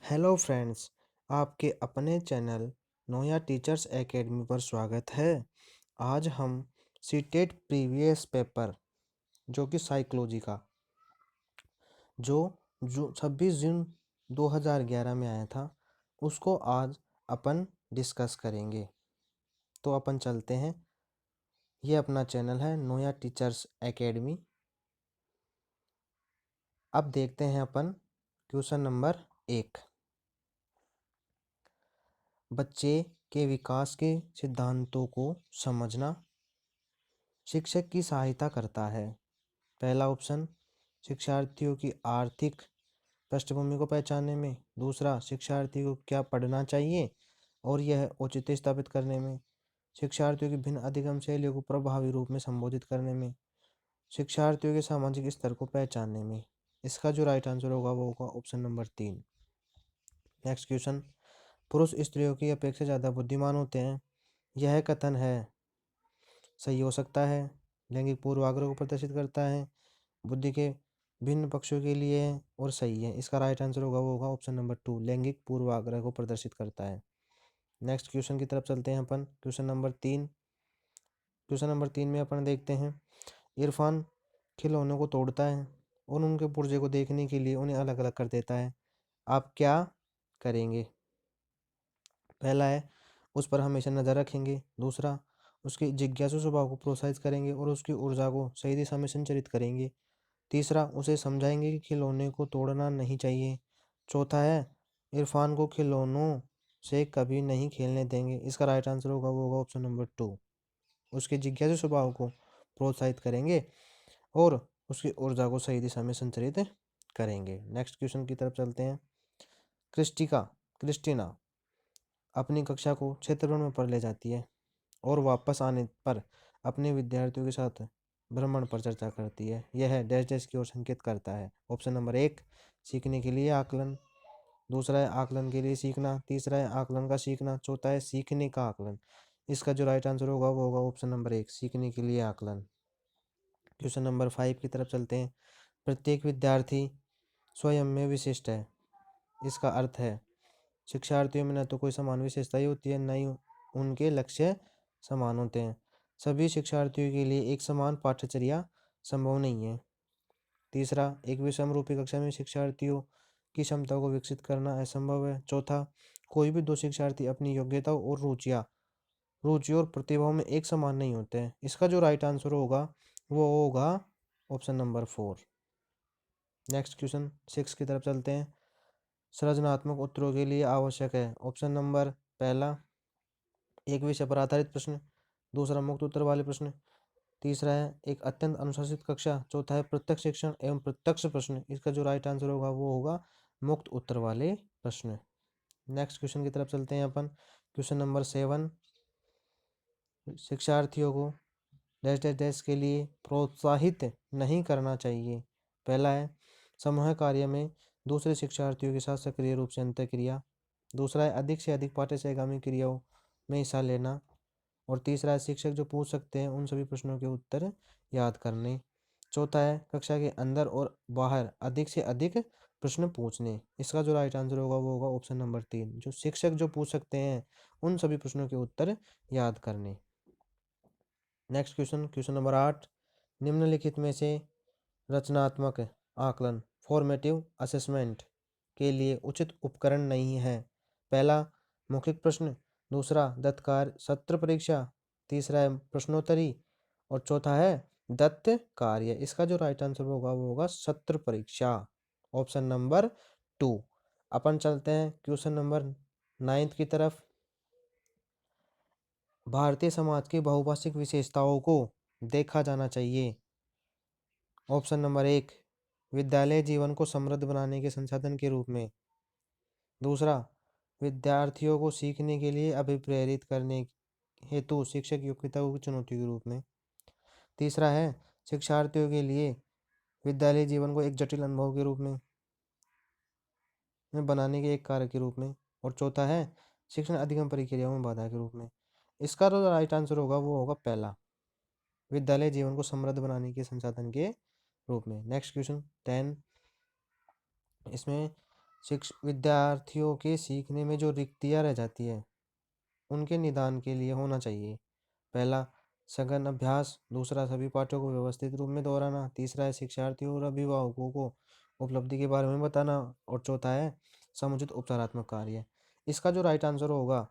Hello friends, आपके अपने channel Noah teachers academy पर स्वागत है। आज हम सीटेट प्रीवियस पेपर जो कि साइकोलॉजी का जो जो 26 जून 2011 में आया था उसको आज अपन डिस्कस करेंगे। तो अपन चलते हैं। ये अपना चैनल है नोया टीचर्स एकेडमी। अब देखते हैं अपन क्वेश्चन नंबर 1। बच्चे के विकास के सिद्धांतों को समझना शिक्षक की सहायता करता है। पहला ऑप्शन, शिक्षार्थियों की आर्थिक पृष्ठभूमि को पहचानने में। दूसरा, शिक्षार्थी को क्या पढ़ना चाहिए और यह औचित्य स्थापित करने में। शिक्षार्थियों की भिन्न अधिगम शैलियों को प्रभावी रूप में संबोधित करने में। शिक्षार्थियों के सामाजिक स्तर को पहचानने में। इसका जो राइट आंसर होगा वो होगा ऑप्शन नंबर 3। नेक्स्ट क्वेश्चन, पुरुष स्त्रियों की अपेक्षा ज़्यादा बुद्धिमान होते हैं। यह कथन है सही हो सकता है, लैंगिक पूर्वाग्रह को प्रदर्शित करता है, बुद्धि के भिन्न पक्षों के लिए है और सही है। इसका राइट आंसर होगा वो होगा ऑप्शन नंबर 2, लैंगिक पूर्वाग्रह को प्रदर्शित करता है। नेक्स्ट क्वेश्चन की तरफ चलते हैं अपन। क्वेश्चन नंबर 3 में अपन देखते हैं, इरफान खिलौनों को तोड़ता है और उनके पुर्जे को देखने के लिए उन्हें अलग अलग कर देता है। आप क्या करेंगे? पहला है, उस पर हमेशा नज़र रखेंगे। दूसरा, उसके जिज्ञासु स्वभाव को प्रोत्साहित करेंगे और उसकी ऊर्जा को सही दिशा में संचालित करेंगे। तीसरा, उसे समझाएंगे कि खिलौने को तोड़ना नहीं चाहिए। चौथा है, इरफान को खिलौनों से कभी नहीं खेलने देंगे। इसका राइट आंसर होगा वो होगा ऑप्शन नंबर 2, उसके जिज्ञासु स्वभाव को प्रोत्साहित करेंगे और उसकी ऊर्जा को सही दिशा में संचालित करेंगे। नेक्स्ट क्वेश्चन की तरफ चलते हैं। क्रिस्टीना अपनी कक्षा को क्षेत्रफल पर ले जाती है और वापस आने पर अपने विद्यार्थियों के साथ भ्रमण पर चर्चा करती है। यह डैश डैश की ओर संकेत करता है। ऑप्शन नंबर 1, सीखने के लिए आकलन। दूसरा है आकलन के लिए सीखना। तीसरा है आकलन का सीखना। चौथा है सीखने का आकलन। इसका जो राइट आंसर होगा वो होगा ऑप्शन नंबर 1, सीखने के लिए आकलन। क्वेश्चन नंबर 5 की तरफ चलते हैं। प्रत्येक विद्यार्थी स्वयं में विशिष्ट है। इसका अर्थ है शिक्षार्थियों में न तो कोई समान विशेषताएं होती है, न ही उनके लक्ष्य समान होते हैं। सभी शिक्षार्थियों के लिए एक समान पाठ्यचर्या संभव नहीं है। तीसरा, एक विषमरूपी कक्षा में शिक्षार्थियों की क्षमता को विकसित करना असंभव है। चौथा, कोई भी दो शिक्षार्थी अपनी योग्यता और रुचि और प्रतिभाओं में एक समान नहीं होते हैं। इसका जो राइट आंसर होगा वो होगा ऑप्शन नंबर 4। नेक्स्ट क्वेश्चन 6 की तरफ चलते हैं। सृजनात्मक उत्तरों के लिए आवश्यक है। ऑप्शन नंबर पहला, एक विषय पर आधारित प्रश्न। दूसरा, मुक्त उत्तर वाले प्रश्न। तीसरा है एक अत्यंत अनुशासित कक्षा। चौथा है प्रत्यक्ष शिक्षण एवं प्रत्यक्ष प्रश्न। इसका जो राइट आंसर होगा वो होगा मुक्त उत्तर वाले प्रश्न। नेक्स्ट क्वेश्चन की तरफ चलते हैं अपन। क्वेश्चन नंबर 7, शिक्षार्थियों को डैश डैश डैश के लिए प्रोत्साहित नहीं करना चाहिए। पहला है समूह कार्य में दूसरे शिक्षार्थियों के साथ सक्रिय रूप से अंतःक्रिया। दूसरा है अधिक से अधिक पाठ्य सहगामी क्रियाओं में हिस्सा लेना। और तीसरा है शिक्षक जो पूछ सकते हैं उन सभी प्रश्नों के उत्तर याद करने। चौथा है कक्षा के अंदर और बाहर अधिक से अधिक प्रश्न पूछने। इसका जो राइट आंसर होगा वो होगा ऑप्शन नंबर 3, जो शिक्षक जो पूछ सकते हैं उन सभी प्रश्नों के उत्तर याद करने। नेक्स्ट क्वेश्चन नंबर 8, निम्नलिखित में से रचनात्मक आकलन फॉर्मेटिव असेसमेंट के लिए उचित उपकरण नहीं है। पहला, मौखिक प्रश्न। दूसरा, दत्त सत्र परीक्षा। तीसरा है प्रश्नोत्तरी और चौथा है दत्त कार्य। इसका जो राइट आंसर होगा वो होगा सत्र परीक्षा, ऑप्शन नंबर 2। अपन चलते हैं क्वेश्चन नंबर 9 की तरफ। भारतीय समाज की बहुभाषिक विशेषताओं को देखा जाना चाहिए। ऑप्शन नंबर 1, विद्यालय जीवन को समृद्ध बनाने के संसाधन के रूप में। दूसरा, विद्यार्थियों को सीखने के लिए अभिप्रेरित करने हेतु शिक्षक योग्यताओं की चुनौती के रूप में। तीसरा है शिक्षार्थियों के लिए विद्यालय जीवन को एक जटिल अनुभव के रूप में बनाने के एक कार्य के रूप में। और चौथा है शिक्षण अधिगम प्रक्रियाओं में बाधा के रूप में। इसका जो राइट आंसर होगा वो होगा पहला, विद्यालय जीवन को समृद्ध बनाने के संसाधन के रूप में। नेक्स्ट क्वेश्चन 10, इसमें विद्यार्थियों के सीखने में जो रिक्तियाँ रह जाती है उनके निदान के लिए होना चाहिए। पहला, सघन अभ्यास। दूसरा, सभी पाठों को व्यवस्थित रूप में दोहराना। तीसरा है शिक्षार्थियों और अभिभावकों को उपलब्धि के बारे में बताना। और चौथा है समुचित उपचारात्मक कार्य। इसका जो राइट आंसर होगा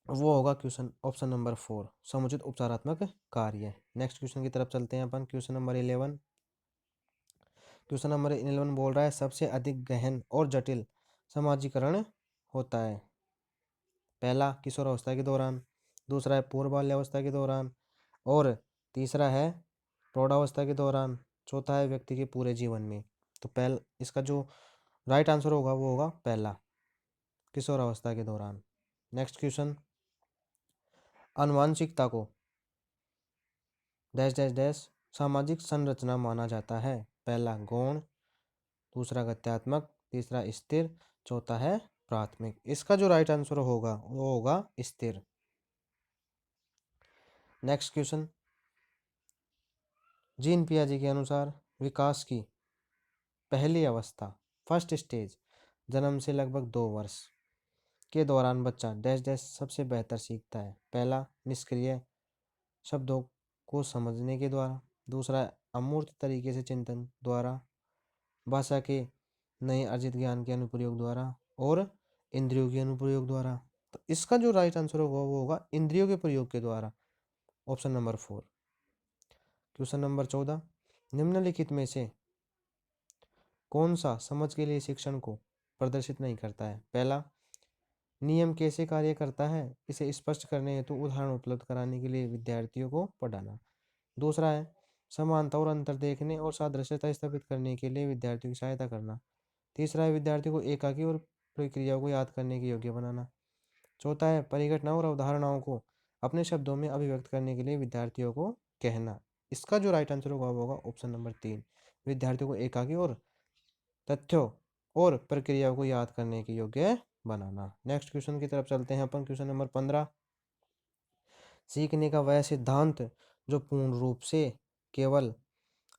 वो होगा क्वेश्चन ऑप्शन नंबर 4, समुचित उपचारात्मक कार्य। नेक्स्ट क्वेश्चन की तरफ चलते हैं अपन। Question number 11। क्वेश्चन नंबर 11 बोल रहा है सबसे अधिक गहन और जटिल समाजीकरण होता है। पहला, किशोरावस्था के दौरान। दूसरा है पूर्व बाल्यावस्था के दौरान। और तीसरा है प्रौढ़ावस्था के दौरान। चौथा है व्यक्ति के पूरे जीवन में। तो इसका जो राइट आंसर होगा वो होगा पहला, किशोरावस्था के दौरान। नेक्स्ट क्वेश्चन, आनुवांशिकता को डैश डैश डैश सामाजिक संरचना माना जाता है। पहला, गौण। दूसरा, गत्यात्मक। तीसरा, स्थिर। चौथा है प्राथमिक। इसका जो राइट आंसर होगा वो होगा स्थिर। नेक्स्ट क्वेश्चन, जीन पियाजे के अनुसार विकास की पहली अवस्था, फर्स्ट स्टेज, जन्म से लगभग 2 वर्ष के दौरान बच्चा डैश डैश सबसे बेहतर सीखता है। पहला, निष्क्रिय शब्दों को समझने के द्वारा। दूसरा, अमूर्त तरीके से चिंतन द्वारा। भाषा के नए अर्जित ज्ञान के अनुप्रयोग द्वारा। और इंद्रियों के अनुप्रयोग द्वारा। तो इसका जो राइट आंसर होगा वो होगा इंद्रियों के प्रयोग के द्वारा, ऑप्शन नंबर 4। क्वेश्चन नंबर 14, निम्नलिखित में से कौन सा समझ के लिए शिक्षण को प्रदर्शित नहीं करता है। पहला, नियम कैसे कार्य करता है इसे स्पष्ट करने हेतु उदाहरण उपलब्ध कराने के लिए विद्यार्थियों को पढ़ाना। दूसरा है समानता और अंतर देखने और सादृश्यता स्थापित करने के लिए विद्यार्थियों की सहायता करना। तीसरा है विद्यार्थियों को एकाकी और प्रक्रियाओं को याद करने के योग्य बनाना। चौथा है परिघटनाओं और अवधारणाओं को अपने शब्दों में अभिव्यक्त करने के लिए विद्यार्थियों को कहना। इसका जो राइट आंसर होगा वो होगा ऑप्शन नंबर 3, विद्यार्थियों को एकाकी और तथ्यों और प्रक्रियाओं को याद करने के योग्य बनाना। नेक्स्ट क्वेश्चन की तरफ चलते हैं अपन। क्वेश्चन नंबर 15, सीखने का वह सिद्धांत जो पूर्ण रूप से केवल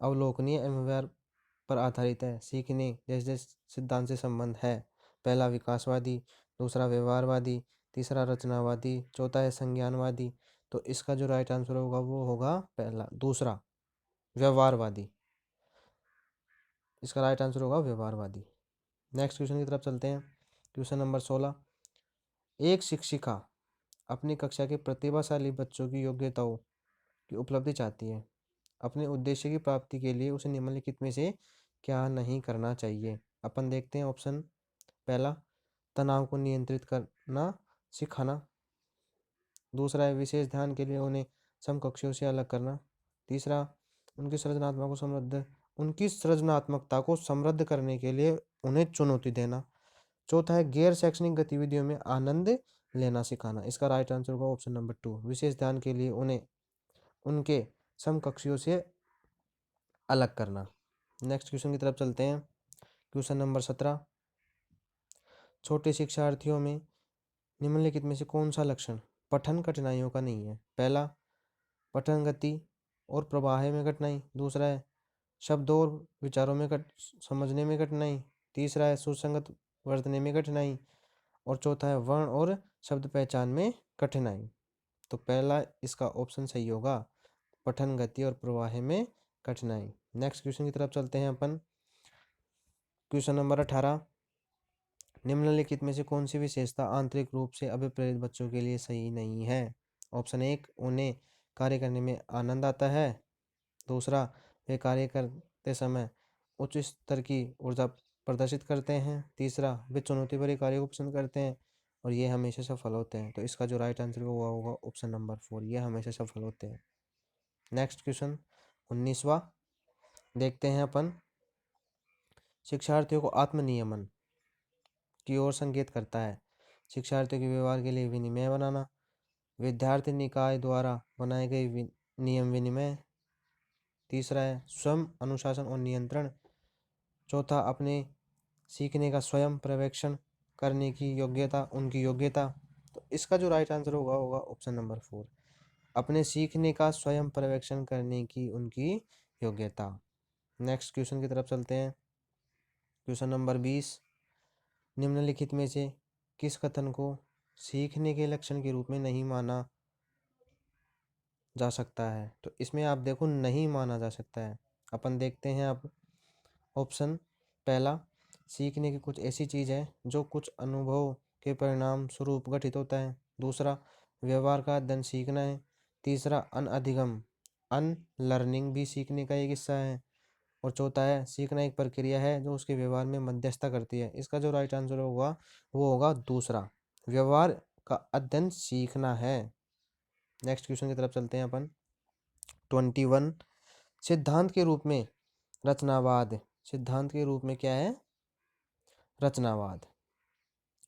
अवलोकनीय एवं व्यवहार पर आधारित है। सीखने जैसे जैसे सिद्धांत से संबंध है। पहला, विकासवादी। दूसरा, व्यवहारवादी। तीसरा, रचनावादी। चौथा है संज्ञानवादी। तो इसका जो राइट आंसर होगा वो होगा पहला, दूसरा, व्यवहारवादी। इसका राइट आंसर होगा व्यवहारवादी। नेक्स्ट क्वेश्चन की तरफ चलते हैं। क्वेश्चन नंबर 16, एक शिक्षिका अपनी कक्षा के प्रतिभाशाली बच्चों की योग्यताओं की उपलब्धि चाहती है। अपने उद्देश्य की प्राप्ति के लिए उसे निम्नलिखित में से क्या नहीं करना चाहिए। अपन देखते हैं ऑप्शन। पहला, तनाव को नियंत्रित करना सिखाना। दूसरा है विशेष ध्यान के लिए उन्हें समकक्षों से अलग करना। तीसरा, उनकी सृजनात्मकता को समृद्ध करने के लिए उन्हें चुनौती देना। चौथा है गैर शैक्षणिक गतिविधियों में आनंद लेना सिखाना। इसका राइट आंसर होगा ऑप्शन नंबर 2, विशेष ध्यान के लिए उन्हें उनके समकक्षियों से अलग करना। नेक्स्ट क्वेश्चन की तरफ चलते हैं। क्वेश्चन नंबर 17, छोटे शिक्षार्थियों में निम्नलिखित में से कौन सा लक्षण पठन कठिनाइयों का नहीं है। पहला, पठन गति और प्रवाह में कठिनाई। दूसरा है शब्दों और विचारों में समझने में कठिनाई। तीसरा है सुसंगत वर्तने में कठिनाई। और चौथा है वर्ण और शब्द पहचान में कठिनाई। तो पहला इसका ऑप्शन सही होगा, पठन गति और प्रवाह में कठिनाई। नेक्स्ट क्वेश्चन की तरफ चलते हैं अपन। क्वेश्चन नंबर 18, निम्नलिखित में से कौन सी विशेषता आंतरिक रूप से अभिप्रेरित बच्चों के लिए सही नहीं है। ऑप्शन 1, उन्हें कार्य करने में आनंद आता है। दूसरा, वे कार्य करते समय उच्च स्तर की ऊर्जा प्रदर्शित करते हैं। तीसरा, वे चुनौती भरे कार्य को पसंद करते हैं और ये हमेशा सफल होते हैं। तो इसका जो राइट आंसर होगा ऑप्शन नंबर 4, ये हमेशा सफल होते हैं। नेक्स्ट क्वेश्चन 19वां देखते हैं अपन। शिक्षार्थियों को आत्मनियमन की ओर संकेत करता है। शिक्षार्थियों के व्यवहार के लिए विनिमय बनाना। विद्यार्थी निकाय द्वारा बनाए गए नियम विनिमय। तीसरा है स्वयं अनुशासन और नियंत्रण। चौथा, अपने सीखने का स्वयं पर्यवेक्षण करने की योग्यता, उनकी योग्यता। तो इसका जो राइट आंसर होगा होगा ऑप्शन नंबर 4, अपने सीखने का स्वयं पर्यवेक्षण करने की उनकी योग्यता। नेक्स्ट क्वेश्चन की तरफ चलते हैं। क्वेश्चन नंबर 20, निम्नलिखित में से किस कथन को सीखने के लक्षण के रूप में नहीं माना जा सकता है? तो इसमें आप देखो नहीं माना जा सकता है। अपन देखते हैं अब ऑप्शन पहला, सीखने की कुछ ऐसी चीज़ है जो कुछ अनुभव के परिणाम स्वरूप गठित होता है। दूसरा, व्यवहार का अध्ययन सीखना है। तीसरा, अनअधिगम अनलर्निंग भी सीखने का एक हिस्सा है। और चौथा है, सीखना एक प्रक्रिया है जो उसके व्यवहार में मध्यस्थता करती है। इसका जो राइट आंसर होगा वो होगा दूसरा, व्यवहार का अध्ययन सीखना है। नेक्स्ट क्वेश्चन की तरफ चलते हैं अपन। 21, सिद्धांत के रूप में रचनावाद। सिद्धांत के रूप में क्या है? रचनावाद।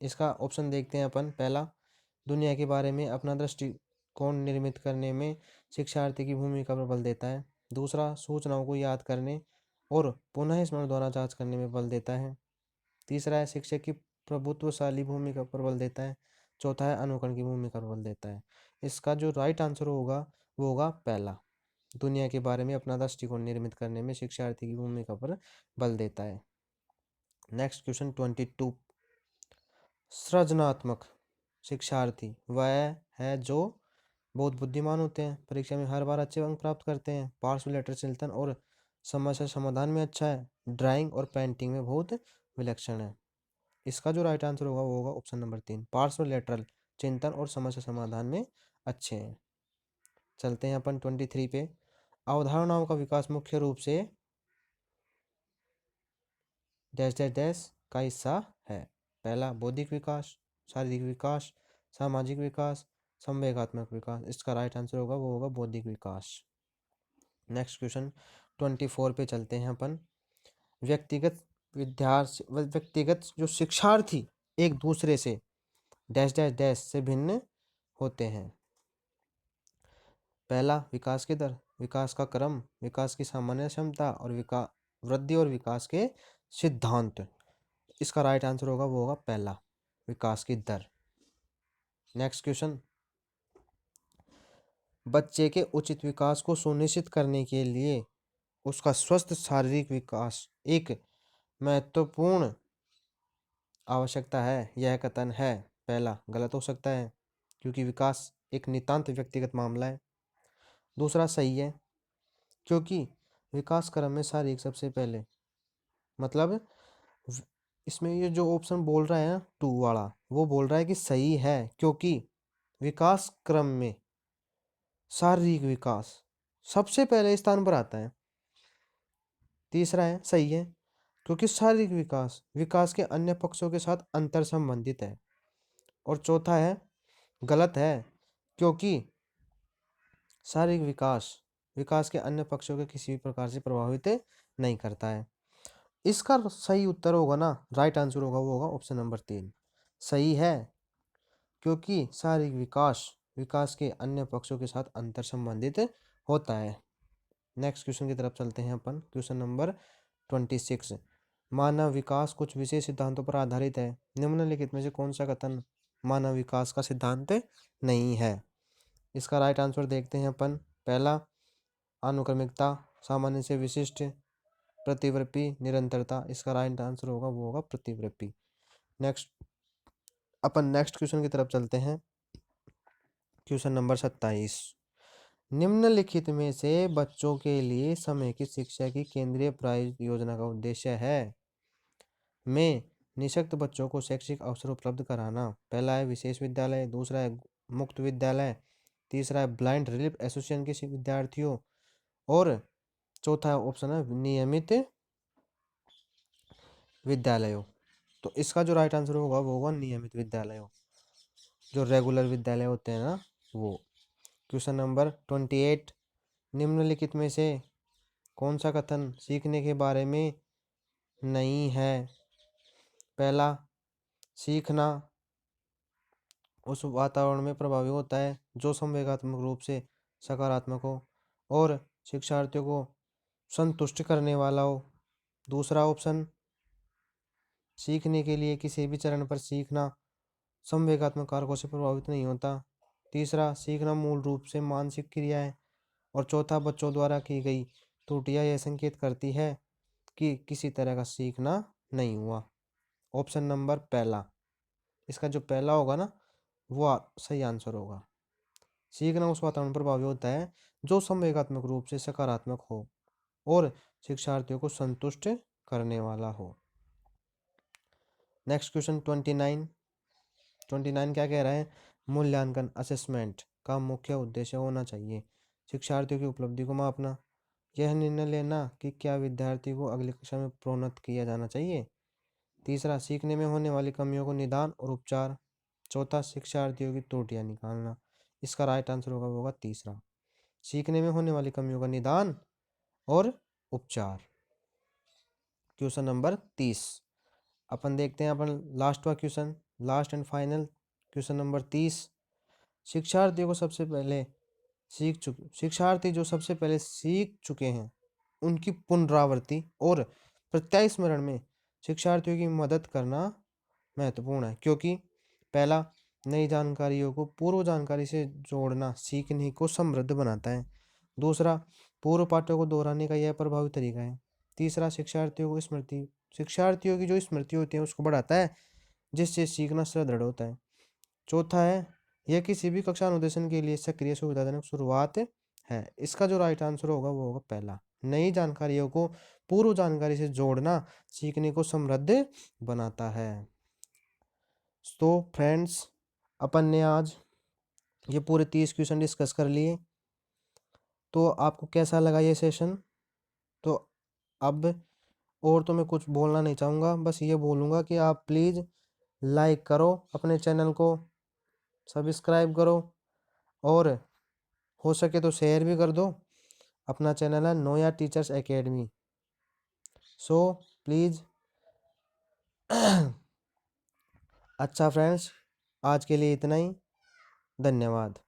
इसका ऑप्शन देखते हैं अपन। पहला, दुनिया के बारे में अपना दृष्टिकोण निर्मित करने में शिक्षार्थी की भूमिका पर बल देता है। दूसरा, सूचनाओं को याद करने और पुनः स्मरण द्वारा जांच करने में बल देता है। तीसरा है, शिक्षक की प्रभुत्वशाली भूमिका पर बल देता है। चौथा है, अनुकरण की भूमिका पर बल देता है। इसका जो राइट आंसर होगा वो होगा पहला, दुनिया के बारे में अपना दृष्टिकोण निर्मित करने में शिक्षार्थी की भूमिका पर बल देता है। नेक्स्ट क्वेश्चन 22, सृजनात्मक शिक्षार्थी वह है जो बहुत बुद्धिमान होते हैं, परीक्षा में हर बार अच्छे अंक प्राप्त करते हैं, पार्श्व लेटर चिंतन और समस्या समाधान में अच्छा है, ड्राइंग और पेंटिंग में बहुत विलक्षण है। इसका जो राइट आंसर होगा वो होगा ऑप्शन नंबर 3, पार्श्व लेटरल चिंतन और समस्या समाधान में अच्छे हैं। चलते हैं अपन 23 पे। अवधारणाओं का विकास मुख्य रूप से डैश डैश डैश का हिस्सा है। पहला, बौद्धिक विकास, शारीरिक विकास, सामाजिक विकास, संवेगात्मक विकास। इसका राइट आंसर होगा वो होगा बौद्धिक विकास। नेक्स्ट क्वेश्चन 24 पे चलते हैं अपन। व्यक्तिगत जो शिक्षार्थी एक दूसरे से डैश डैश डैश से भिन्न होते हैं। पहला, विकास की दर, विकास का क्रम, विकास की सामान्य क्षमता और वृद्धि और विकास के सिद्धांत। इसका राइट आंसर होगा वो होगा पहला, विकास की दर। नेक्स्ट क्वेश्चन, बच्चे के उचित विकास को सुनिश्चित करने के लिए उसका स्वस्थ शारीरिक विकास एक महत्वपूर्ण आवश्यकता है, यह कथन है। पहला, गलत हो सकता है क्योंकि विकास एक नितांत व्यक्तिगत मामला है। दूसरा, सही है क्योंकि विकास क्रम में शारीरिक सबसे पहले, मतलब इसमें ये जो ऑप्शन बोल रहा है ना 2 वाला, वो बोल रहा है कि सही है क्योंकि विकास क्रम में शारीरिक विकास सबसे पहले स्थान पर आता है। तीसरा है, सही है क्योंकि शारीरिक विकास विकास के अन्य पक्षों के साथ अंतर संबंधित है। और चौथा है, गलत है क्योंकि शारीरिक विकास विकास के अन्य पक्षों के किसी भी प्रकार से प्रभावित नहीं करता है। इसका सही उत्तर होगा ना, राइट आंसर होगा वो होगा ऑप्शन नंबर 3, सही है क्योंकि शारीरिक विकास विकास के अन्य पक्षों के साथ अंतर संबंधित होता है। नेक्स्ट क्वेश्चन की तरफ चलते हैं अपन। क्वेश्चन नंबर 26, मानव विकास कुछ विशेष सिद्धांतों पर आधारित है। निम्नलिखित में से कौन सा कथन मानव विकास का सिद्धांत नहीं है? इसका राइट आंसर देखते हैं अपन। पहला, अनुक्रमिकता, सामान्य से विशिष्ट, प्रतिवर्ती, निरंतरता। इसका राइट आंसर होगा वो होगा प्रतिवर्ती। नेक्स्ट अपन नेक्स्ट क्वेश्चन की तरफ चलते हैं। क्वेश्चन नंबर 27, निम्नलिखित में से बच्चों के लिए समय की शिक्षा की केंद्रीय प्रायोजित योजना का उद्देश्य है में निःशक्त बच्चों को शैक्षिक अवसर उपलब्ध कराना। पहला है विशेष विद्यालय, दूसरा है मुक्त विद्यालय, तीसरा है ब्लाइंड रिलीफ एसोसिएशन के विद्यार्थियों, और चौथा ऑप्शन है नियमित विद्यालयों। तो इसका जो राइट आंसर होगा वो होगा नियमित विद्यालयों, जो रेगुलर विद्यालय होते हैं ना वो। क्वेश्चन नंबर 28, निम्नलिखित में से कौन सा कथन सीखने के बारे में नहीं है? पहला, सीखना उस वातावरण में प्रभावी होता है जो संवेगात्मक रूप से सकारात्मक हो और शिक्षार्थियों को संतुष्ट करने वाला हो। दूसरा ऑप्शन, सीखने के लिए किसी भी चरण पर सीखना संवेगात्मक कारकों से प्रभावित नहीं होता। तीसरा, सीखना मूल रूप से मानसिक क्रिया है। और चौथा, बच्चों द्वारा की गई त्रुटियां यह संकेत करती है कि किसी तरह का सीखना नहीं हुआ। ऑप्शन नंबर पहला। इसका जो पहला होगा ना वो सही आंसर होगा। सीखना उस वातावरण पर प्रभावी होता है जो संवेगात्मक रूप से सकारात्मक हो और शिक्षार्थियों को संतुष्ट करने वाला हो। नेक्स्ट क्वेश्चन 29 क्या कह रहा है? मूल्यांकन असेसमेंट का मुख्य उद्देश्य होना चाहिए शिक्षार्थियों की उपलब्धि को मापना, यह निर्णय लेना कि क्या विद्यार्थी को अगली कक्षा में प्रोन्नत किया जाना चाहिए। तीसरा, सीखने में होने वाली कमियों को निदान और उपचार। चौथा, शिक्षार्थियों की त्रुटियां निकालना। इसका राइट आंसर होगा तीसरा, सीखने में होने वाली कमियों का निदान और उपचार। क्वेश्चन नंबर 30 अपन देखते हैं। अपन लास्टवा question, last and final question number 30। शिक्षार्थी जो सबसे पहले सीख चुके हैं उनकी पुनरावृत्ति और प्रत्यास्मरण में शिक्षार्थियों की मदद करना महत्वपूर्ण है, क्योंकि पहला, नई जानकारियों को पूर्व जानकारी से जोड़ना सीखने को समृद्ध बनाता है। दूसरा, पूर्व पाठों को दोहराने का यह प्रभावी तरीका है। तीसरा, शिक्षार्थियों की जो स्मृति होती है उसको बढ़ाता है, जिससे सीखना सुदृढ़ होता है। चौथा है, यह किसी भी कक्षा अनुदेशन के लिए सक्रिय सुविधाजनक शुरुआत है। इसका जो राइट आंसर होगा वो होगा पहला, नई जानकारियों को पूर्व जानकारी से जोड़ना सीखने को समृद्ध बनाता है। तो फ्रेंड्स, अपन ने आज ये पूरे 30 क्वेश्चन डिस्कस कर लिए। तो आपको कैसा लगा ये सेशन? तो अब और तो मैं कुछ बोलना नहीं चाहूँगा, बस ये बोलूँगा कि आप प्लीज़ लाइक करो, अपने चैनल को सब्सक्राइब करो और हो सके तो शेयर भी कर दो। अपना चैनल है Noah teachers academy. So please अच्छा फ्रेंड्स, आज के लिए इतना ही। धन्यवाद।